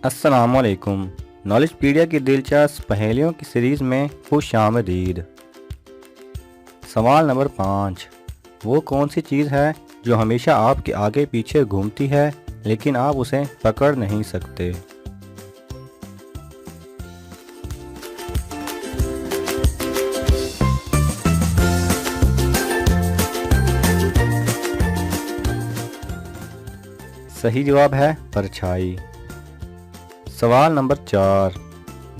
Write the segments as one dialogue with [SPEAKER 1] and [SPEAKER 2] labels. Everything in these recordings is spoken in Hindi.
[SPEAKER 1] अस्सलामुअलैकुम। नॉलेजपीडिया की दिलचस्प पहेलियों की सीरीज़ में खुश आमदीद। सवाल नंबर 5। वो कौन सी चीज़ है जो हमेशा आपके आगे पीछे घूमती है लेकिन आप उसे पकड़ नहीं सकते? सही जवाब है परछाई। सवाल नंबर 4।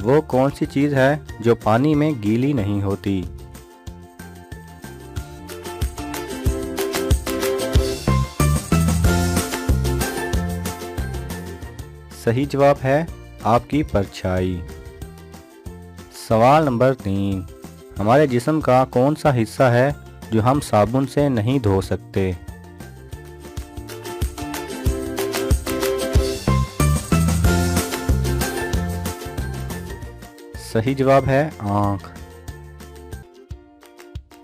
[SPEAKER 1] वो कौन सी चीज़ है जो पानी में गीली नहीं होती? सही जवाब है आपकी परछाई। सवाल नंबर 3। हमारे जिस्म का कौन सा हिस्सा है जो हम साबुन से नहीं धो सकते? सही जवाब है आँख।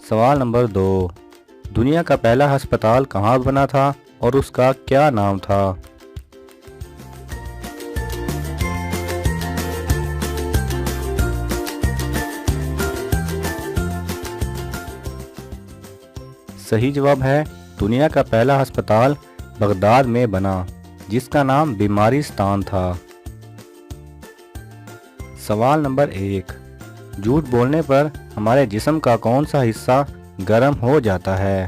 [SPEAKER 1] सवाल नंबर 2। दुनिया का पहला अस्पताल कहाँ बना था और उसका क्या नाम था? सही जवाब है दुनिया का पहला अस्पताल बगदाद में बना, जिसका नाम बीमारिस्तान था। सवाल नंबर 1। झूठ बोलने पर हमारे जिस्म का कौन सा हिस्सा गर्म हो जाता है?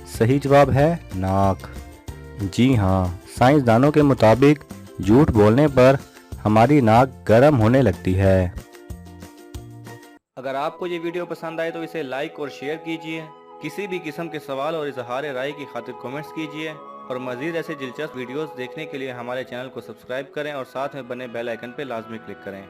[SPEAKER 1] सही जवाब है नाक। जी हाँ, साइंसदानों के मुताबिक झूठ बोलने पर हमारी नाक गर्म होने लगती है। अगर आपको ये वीडियो पसंद आए तो इसे लाइक और शेयर कीजिए। किसी भी किस्म के सवाल और इजहार राय की खातिर कमेंट्स कीजिए और मज़ीद ऐसे दिलचस्प वीडियोस देखने के लिए हमारे चैनल को सब्सक्राइब करें और साथ में बने बेल आइकन पर लाजमी क्लिक करें।